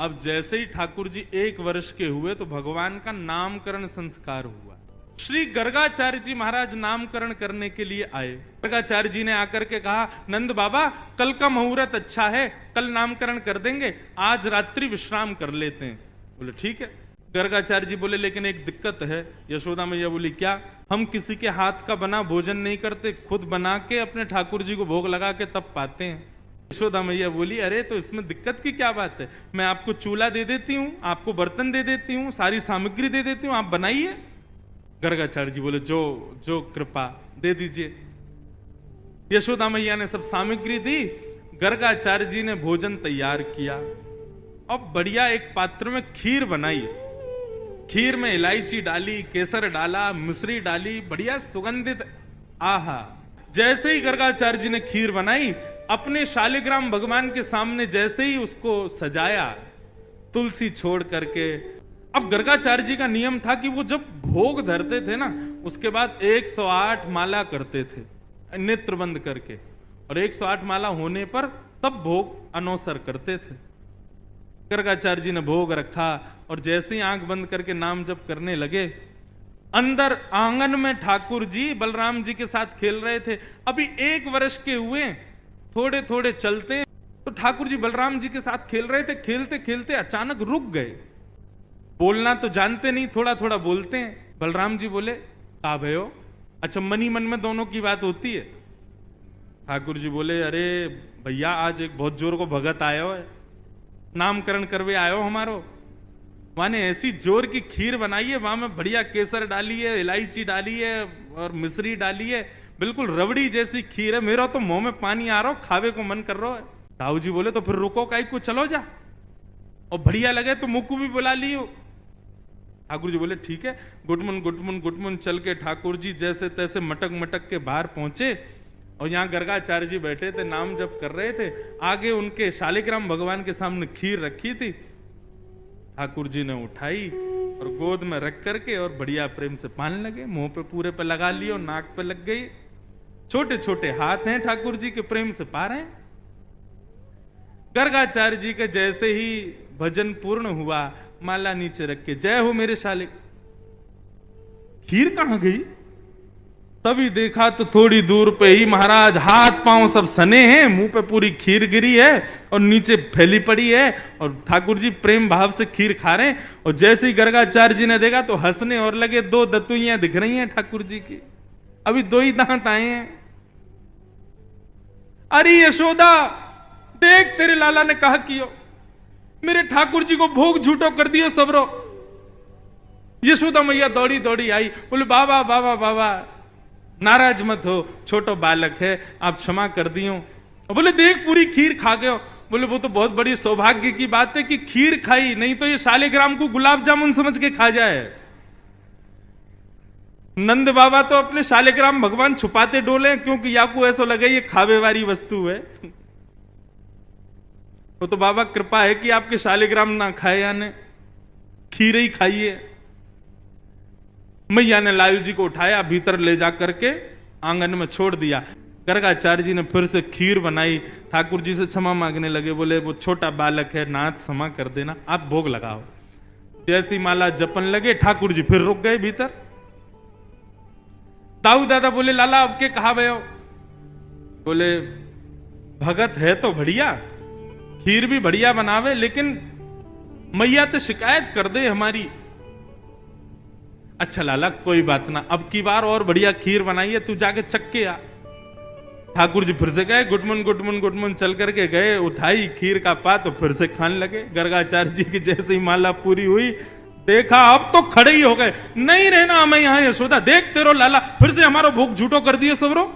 अब जैसे ही ठाकुर जी 1 वर्ष के हुए तो भगवान का नामकरण संस्कार हुआ। श्री गर्गाचार्य जी महाराज नामकरण करने के लिए आए। गर्गाचार्य जी ने आकर के कहा, नंद बाबा कल का मुहूर्त अच्छा है, कल नामकरण कर देंगे, आज रात्रि विश्राम कर लेते हैं। बोले ठीक है। गर्गाचार्य जी बोले लेकिन एक दिक्कत है। यशोदा मैया बोली क्या? हम किसी के हाथ का बना भोजन नहीं करते, खुद बना के अपने ठाकुर जी को भोग लगा के तब पाते हैं। यशोदा मैया बोली अरे तो इसमें दिक्कत की क्या बात है, मैं आपको चूल्हा दे देती हूँ, आपको बर्तन दे देती हूँ, सारी सामग्री दे देती हूँ, आप बनाइए। गर्गाचार्य जी बोले जो जो कृपा दे दीजिए। यशोदा मैया ने सब सामग्री दी, गर्गाचार्य जी ने भोजन तैयार किया। अब बढ़िया एक पात्र में खीर बनाई। खीर में इलायची डाली, केसर डाला, मिश्री डाली, बढ़िया सुगंधित। आहा, जैसे ही गर्गाचार्य जी ने खीर बनाई, अपने शालिग्राम भगवान के सामने जैसे ही उसको सजाया तुलसी छोड़ करके। अब गर्गाचार्य जी का नियम था कि वो जब भोग धरते थे ना, उसके बाद 108 माला करते थे नेत्र बंद करके, और 108 माला होने पर तब भोग अनौसर करते थे। गर्गाचार्य जी ने भोग रखा और जैसे ही आंख बंद करके नाम जप करने लगे, अंदर आंगन में ठाकुर जी बलराम जी के साथ खेल रहे थे। अभी 1 वर्ष के हुए, थोड़े थोड़े चलते, तो ठाकुर जी बलराम जी के साथ खेल रहे थे। खेलते खेलते अचानक रुक गए। बोलना तो जानते नहीं, थोड़ा थोड़ा बोलते हैं। बलराम जी बोले का भयो? अच्छा, मनी मन में दोनों की बात होती है। ठाकुर जी बोले अरे भैया आज एक बहुत जोर को भगत आयो है, नामकरण करवे आयो हमारो। माने ऐसी जोर की खीर बनाई है, वहां में बढ़िया केसर डाली है, इलायची डाली है और मिश्री डाली है, बिल्कुल रबड़ी जैसी खीर है। मेरा तो मुंह में पानी आ रहा हो, खावे को मन कर रहा है। ताऊ जी बोले तो फिर रुको काई को, चलो जा, और बढ़िया लगे तो मुक्कू भी बुला लियो। ठाकुर जी बोले ठीक है। गुटमुन गुटमुन गुटमुन चल के ठाकुर जी जैसे तैसे मटक मटक के बाहर पहुंचे, और यहाँ गर्गाचार्य जी बैठे थे, नाम जप कर रहे थे। आगे उनके शालिग्राम भगवान के सामने खीर रखी थी। ठाकुर जी ने उठाई और गोद में रख करके और बढ़िया प्रेम से पान लगे, मुंह पे पूरे पे लगा लिए और नाक पे लग गई। छोटे छोटे हाथ हैं ठाकुर जी के, प्रेम से पा रहे हैं। गर्गाचार्य जी के जैसे ही भजन पूर्ण हुआ, माला नीचे रख के जय हो मेरे शालिक। खीर कहां गई? तभी देखा तो थोड़ी दूर पे ही महाराज हाथ पांव सब सने हैं, मुंह पे पूरी खीर गिरी है और नीचे फैली पड़ी है, और ठाकुर जी प्रेम भाव से खीर खा रहे हैं। और जैसे ही गर्गाचार्य जी ने देखा तो हंसने और लगे। 2 दतुइयां दिख रही हैं ठाकुर जी की, अभी 2 ही दांत आए हैं। अरे यशोदा देख, तेरे लाला ने कहा कियो, मेरे ठाकुर जी को भोग झूठो कर दियो सबरो। यशोदा मैया दौड़ी दौड़ी आई, बोले बाबा बाबा बाबा नाराज मत हो, छोटो बालक है, आप क्षमा कर दियो। बोले देख पूरी खीर खा गए। बोले वो तो बहुत बड़ी सौभाग्य की बात है कि खीर खाई, नहीं तो ये शालिग्राम को गुलाब जामुन समझ के खा जाए। नंद बाबा तो अपने शालिग्राम भगवान छुपाते डोले, क्योंकि याकू ऐसा लगे ये खावे वाली वस्तु है। वो तो बाबा कृपा है कि आपके शालिग्राम ना खाए, यानी खीर ही खाइए। मैया ने लाल जी को उठाया, भीतर ले जा करके आंगन में छोड़ दिया। गर्गाचार्य जी ने फिर से खीर बनाई, ठाकुर जी से क्षमा मांगने लगे। बोले वो छोटा बालक है, नाथ क्षमा कर देना, आप भोग लगाओ। जैसी माला जपन लगे, ठाकुर जी फिर रुक गए भीतर। ताऊ दादा बोले लाला अब के कहा भयो? बोले भगत है तो बढ़िया, खीर भी बढ़िया बनावे, लेकिन मैया तो शिकायत कर दे हमारी। अच्छा लाला कोई बात ना, अब की बार और बढ़िया खीर बनाई है, तू जाके चख के आ। ठाकुर जी फिर से गए, गुटमुन गुटमुन गुटमुन चल करके गए, उठाई खीर का पात तो फिर से खाने लगे। गर्गाचार्य जी की जैसे ही माला पूरी हुई, देखा अब तो खड़े ही हो गए, नहीं रहना हमें यहाँ। यशोदा देख तेरो लाला फिर से हमारा भोग झूठो कर दिए सबरो।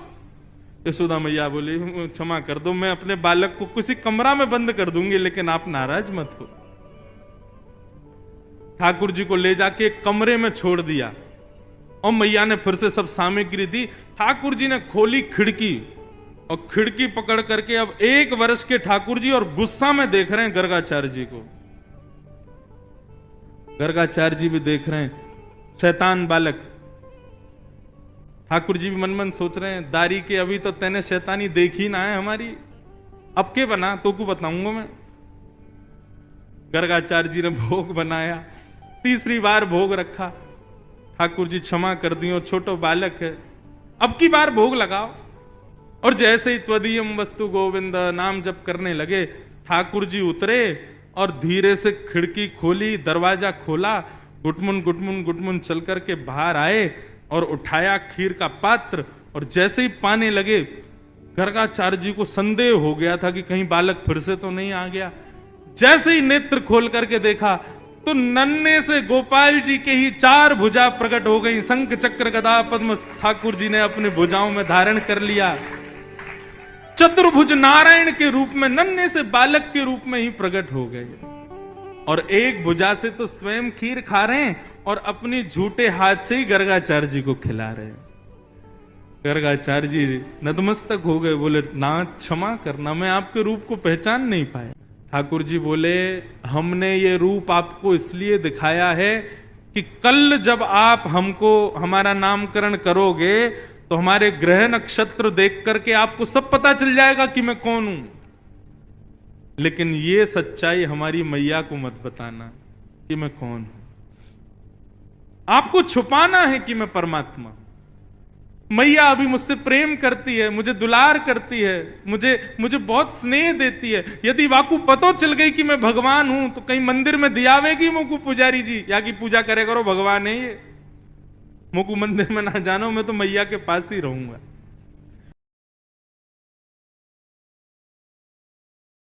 यशोदा मैया बोली क्षमा कर दो, मैं अपने बालक को किसी कमरा में बंद कर दूंगी, लेकिन आप नाराज मत हो। ठाकुर जी को ले जाके एक कमरे में छोड़ दिया और मैया ने फिर से सब सामग्री दी। ठाकुर जी ने खोली खिड़की और खिड़की पकड़ करके अब 1 वर्ष के ठाकुर जी और गुस्सा में देख रहे हैं गर्गाचार्य जी को। गर्गाचार्य जी भी देख रहे हैं, शैतान बालक। ठाकुर जी भी मन मन सोच रहे हैं, दारी के अभी तो तेने शैतानी देखी ना है हमारी, अब के बना तो को बताऊंगा मैं। गर्गाचार्य जी ने भोग बनाया, तीसरी बार भोग रखा। ठाकुर जी क्षमा कर दियो, छोटो बालक है, अब की बार भोग लगाओ। और जैसे ही त्वदीयम वस्तु गोविंद नाम जप करने लगे, ठाकुर जी उतरे और धीरे से खिड़की खोली, दरवाजा खोला, गुटमुन गुटमुन गुटमुन चल करके बाहर आए और उठाया खीर का पात्र। और जैसे ही पाने लगे, गर्गाचार्य जी को संदेह हो गया था कि कहीं बालक फिर से तो नहीं आ गया। जैसे ही नेत्र खोल करके देखा तो नन्हे से गोपाल जी के ही 4 भुजा प्रकट हो गई। शंख चक्र गदा पद्म ठाकुर जी ने अपने भुजाओं में धारण कर लिया। चतुर्भुज नारायण के रूप में, नन्हे से बालक के रूप में ही प्रकट हो गए। और एक भुजा से तो स्वयं खीर खा रहे हैं और अपनी झूठे हाथ से ही गर्गाचार्य जी को खिला रहे हैं। गर्गाचार्य जी नतमस्तक हो गए, बोले नाथ क्षमा करना, मैं आपके रूप को पहचान नहीं पाया। ठाकुर जी बोले, हमने ये रूप आपको इसलिए दिखाया है कि कल जब आप हमको हमारा नामकरण करोगे तो हमारे ग्रह नक्षत्र देख करके आपको सब पता चल जाएगा कि मैं कौन हूं। लेकिन ये सच्चाई हमारी मैया को मत बताना कि मैं कौन हूं। आपको छुपाना है कि मैं परमात्मा। मैया अभी मुझसे प्रेम करती है, मुझे दुलार करती है, मुझे बहुत स्नेह देती है। यदि वाकू पतो चल गई कि मैं भगवान हूं तो कहीं मंदिर में दियावेगी मोकू पुजारी जी, या की पूजा करे करो, भगवान है ये, मोकू मंदिर में ना जानो, मैं तो मैया के पास ही रहूंगा।